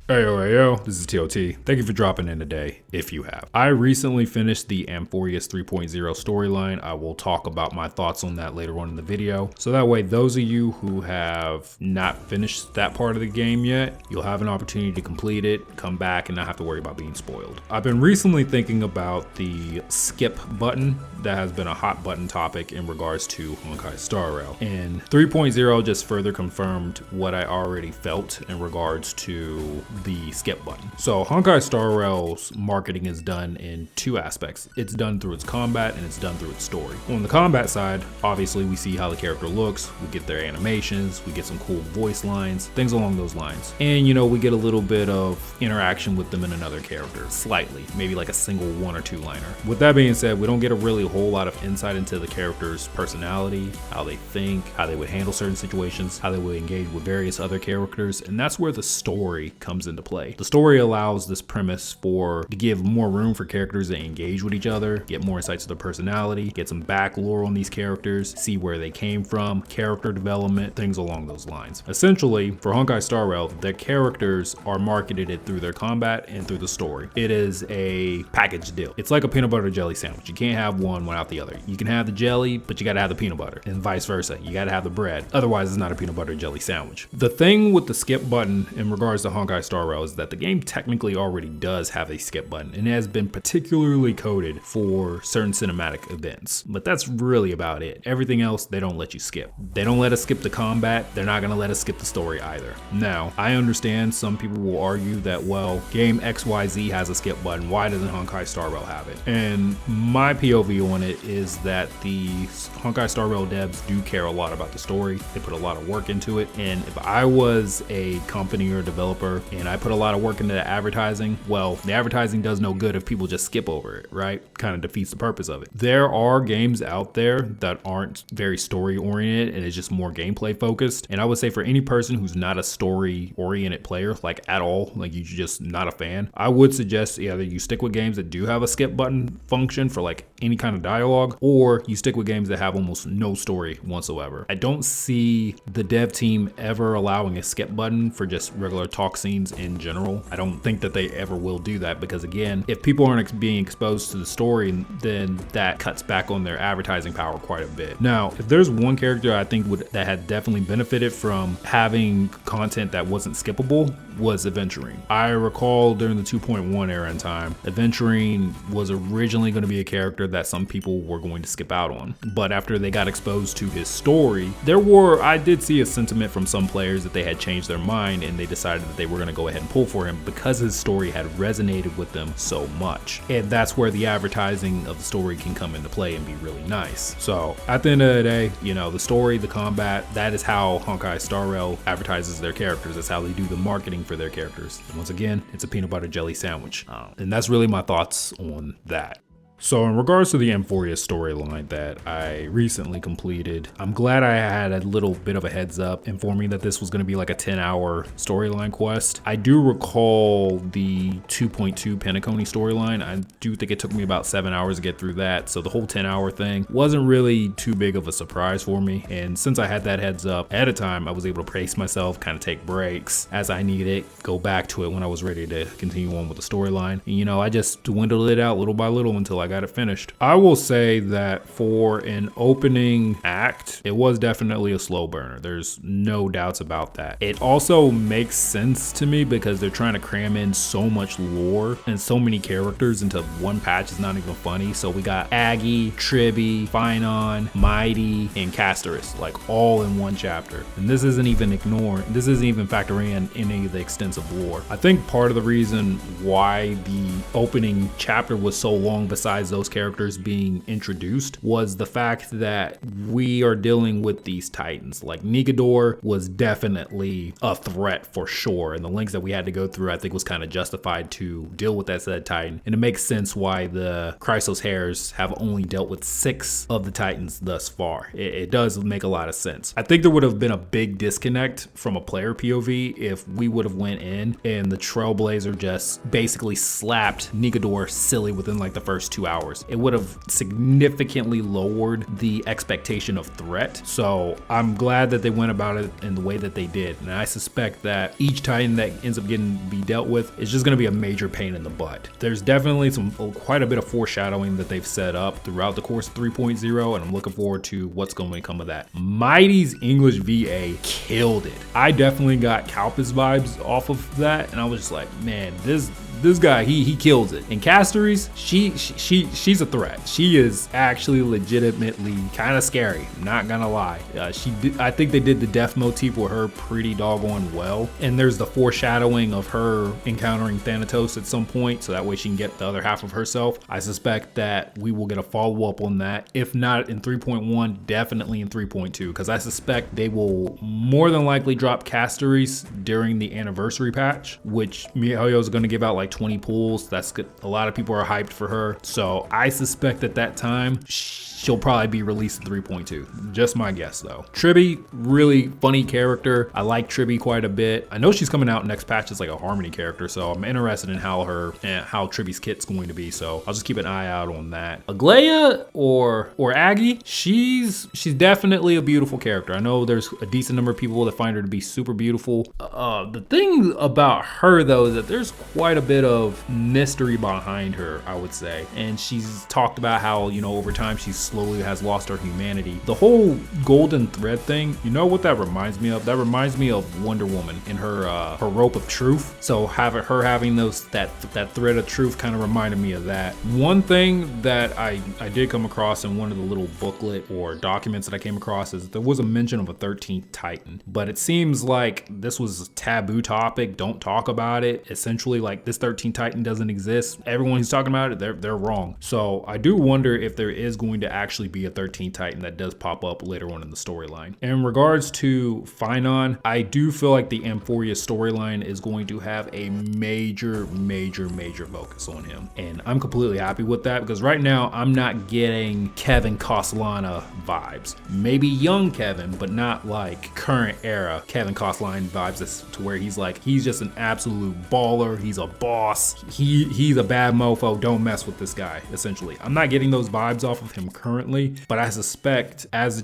Hey yo, this is T.O.T. Thank you for dropping in today, if you have. I recently finished the Amphoreus 3.0 storyline. I will talk about my thoughts on that later on in the video. So that way, those of you who have not finished that part of the game yet, you'll have an opportunity to complete it, come back, and not have to worry about being spoiled. I've been recently thinking about the skip button that has been a hot button topic in regards to Honkai Star Rail. And 3.0 just further confirmed what I already felt in regards to the skip button. So Honkai Star Rail's marketing is done in two aspects. It's done through its combat and it's done through its story. On the combat side, obviously we see how the character looks, we get their animations, we get some cool voice lines, things along those lines. And we get a little bit of interaction with them in another character, slightly, maybe like a single one or two liner. With that being said, we don't get a really whole lot of insight into the character's personality, how they think, how they would handle certain situations, how they would engage with various other characters, and that's where the story comes into play. The story allows this premise to give more room for characters to engage with each other, get more insights to their personality, get some back lore on these characters, see where they came from, character development, things along those lines. Essentially, for Honkai Star Rail, the characters are marketed through their combat and through the story. It is a package deal. It's like a peanut butter jelly sandwich. You can't have one without the other. You can have the jelly, but you gotta have the peanut butter, and vice versa. You gotta have the bread. Otherwise, it's not a peanut butter jelly sandwich. The thing with the skip button in regards to Honkai Star Rail is that the game technically already does have a skip button and it has been particularly coded for certain cinematic events. But that's really about it. Everything else, they don't let you skip. They don't let us skip the combat. They're not gonna let us skip the story either. Now, I understand some people will argue that, well, game XYZ has a skip button. Why doesn't Honkai Star Rail have it? And my POV on it is that the Honkai Star Rail devs do care a lot about the story. They put a lot of work into it. And if I was a company or developer and I put a lot of work into the advertising, well, the advertising does no good if people just skip over it, right? Kind of defeats the purpose of it. There are games out there that aren't very story oriented and it's just more gameplay focused. And I would say for any person who's not a story oriented player, like at all, like you're just not a fan, I would suggest either you stick with games that do have a skip button function for like any kind of dialogue, or you stick with games that have almost no story whatsoever. I don't see the dev team ever allowing a skip button for just regular talk scenes in general. I don't think that they ever will do that because, again, if people aren't being exposed to the story, then that cuts back on their advertising power quite a bit. Now, if there's one character I think that had definitely benefited from having content that wasn't skippable, was Aventurine. I recall during the 2.1 era in time, Aventurine was originally going to be a character that some people were going to skip out on. But after they got exposed to his story, I did see a sentiment from some players that they had changed their mind and they decided that they were going to go ahead and pull for him because his story had resonated with them so much. And that's where the advertising of the story can come into play and be really nice. So at the end of the day, the story, the combat, that is how Honkai Star Rail advertises their characters. That's how they do the marketing for their characters. And once again, it's a peanut butter jelly sandwich. And that's really my thoughts on that. So in regards to the Amphoreus storyline that I recently completed, I'm glad I had a little bit of a heads up informing that this was going to be like a 10-hour storyline quest. I do recall the 2.2 Penacony storyline. I do think it took me about 7 hours to get through that. So the whole 10-hour thing wasn't really too big of a surprise for me. And since I had that heads up ahead of time, I was able to pace myself, kind of take breaks as I needed, go back to it when I was ready to continue on with the storyline. And I just dwindled it out little by little until I got it finished. I will say that for an opening act, it was definitely a slow burner. There's no doubts about that. It also makes sense to me because they're trying to cram in so much lore and so many characters into one patch. It's not even funny. So we got Aggie, Tribby, Finon, Mighty, and Castorus, like all in one chapter. And this isn't even factoring in any of the extensive lore. I think part of the reason why the opening chapter was so long, besides those characters being introduced, was the fact that we are dealing with these titans. Like Nigador was definitely a threat for sure, and the links that we had to go through I think was kind of justified to deal with that said titan, and it makes sense why the Chrysos Hairs have only dealt with 6 of the titans thus far. It does make a lot of sense. I think there would have been a big disconnect from a player POV if we would have went in and the Trailblazer just basically slapped Nigador silly within like the first 2 2 hours. It would have significantly lowered the expectation of threat. So I'm glad that they went about it in the way that they did. And I suspect that each Titan that ends up getting be dealt with is just going to be a major pain in the butt. There's definitely quite a bit of foreshadowing that they've set up throughout the course of 3.0, and I'm looking forward to what's going to come of that. Mighty's English VA killed it. I definitely got Kalpis vibes off of that, and I was just like, man, this guy, he kills it. And Castoris, she's a threat. She is actually legitimately kind of scary, not gonna lie. I think they did the death motif with her pretty doggone well. And there's the foreshadowing of her encountering Thanatos at some point, so that way she can get the other half of herself. I suspect that we will get a follow-up on that. If not in 3.1, definitely in 3.2, because I suspect they will more than likely drop Castoris during the anniversary patch, which miHoYo is gonna give out like 20 pulls. That's good. A lot of people are hyped for her. So I suspect at that time, she'll probably be released in 3.2. Just my guess though. Tribby, really funny character. I like Tribby quite a bit. I know she's coming out next patch as like a Harmony character, so I'm interested in how Tribby's kit's going to be. So I'll just keep an eye out on that. Aglaia or Aggie, she's definitely a beautiful character. I know there's a decent number of people that find her to be super beautiful. The thing about her though is that there's quite a bit of mystery behind her, I would say. And she's talked about how, you know, over time she slowly has lost her humanity. The whole golden thread thing, you know what that reminds me of? That reminds me of Wonder Woman in her rope of truth. So her having that thread of truth kind of reminded me of that. One thing that I did come across in one of the little booklet or documents that I came across is there was a mention of a 13th Titan, but it seems like this was a taboo topic. Don't talk about it. Essentially, like, this 13th Titan doesn't exist. Everyone who's talking about it, they're wrong. So I do wonder if there is going to actually be a 13th Titan that does pop up later on in the storyline. In regards to Phynon, I do feel like the Amphoreus storyline is going to have a major focus on him. And I'm completely happy with that, because right now I'm not getting Kevin Castellana vibes. Maybe young Kevin, but not like current era Kevin Castellana vibes to where he's just an absolute baller. He's a boss. He's a bad mofo. Don't mess with this guy, essentially. I'm not getting those vibes off of him currently, but I suspect as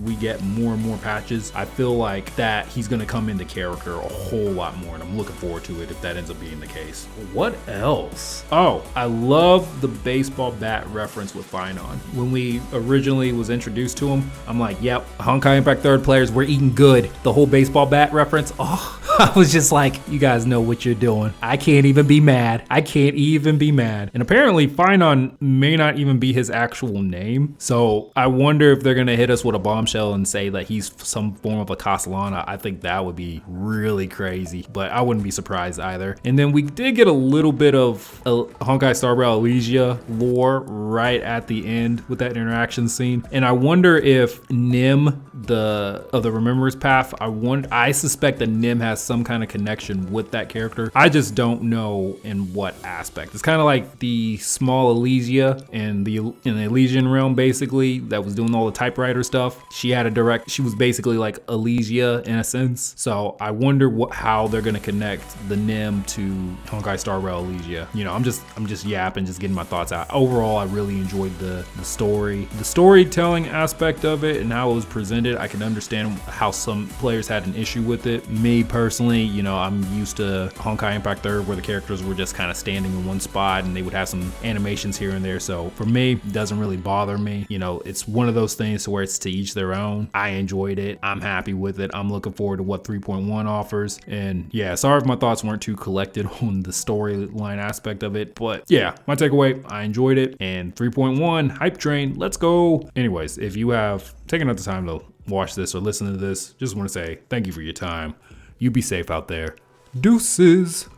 we get more and more patches, I feel like that he's gonna come into character a whole lot more, and I'm looking forward to it if that ends up being the case. What else? Oh, I love the baseball bat reference with Phynon. When we originally was introduced to him, I'm like, yep, Honkai Impact 3rd players, we're eating good. The whole baseball bat reference, oh, I was just like, you guys know what you're doing. I can't even be mad. And apparently Phynon may not even be his actual name. So I wonder if they're gonna hit us with a bombshell and say that he's some form of a Castellana. I think that would be really crazy, but I wouldn't be surprised either. And then we did get a little bit of Honkai Star Rail Elysia lore right at the end with that interaction scene. And I wonder if Nim, of the Remembrance Path, I suspect that Nim has some kind of connection with that character. I just don't know in what aspect. It's kind of like the small Elysia in the Elysian realm, basically, that was doing all the typewriter stuff. She was basically like Elysia in a sense. So I wonder how they're gonna connect the Nim to Honkai Star Rail Elysia. You know, I'm just yapping, just getting my thoughts out. Overall, I really enjoyed the storytelling aspect of it and how it was presented. I can understand how some players had an issue with it. Me personally, you know, I'm used to Honkai Impact 3rd where the characters were just kind of standing in one spot and they would have some animations here and there. So for me, it doesn't really bother me. You know, it's one of those things where it's to each their own. I enjoyed it. I'm happy with it. I'm looking forward to what 3.1 offers. And yeah, sorry if my thoughts weren't too collected on the storyline aspect of it. But yeah, my takeaway, I enjoyed it. And 3.1, hype train, let's go. Anyways, if you have taken out the time to watch this or listen to this, just want to say thank you for your time. You be safe out there. Deuces.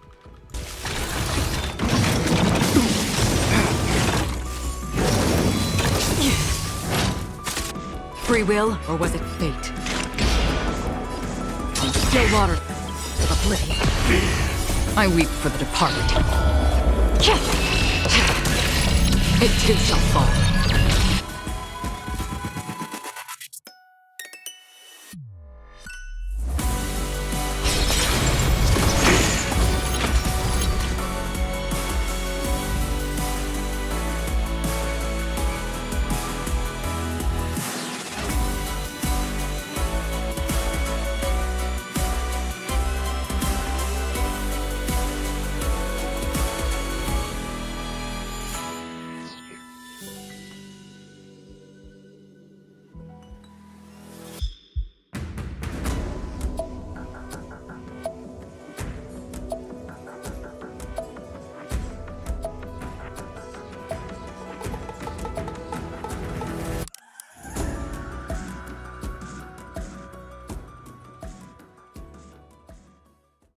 Free will, or was it fate? Still water, oblivion. I weep for the departed. It too shall fall.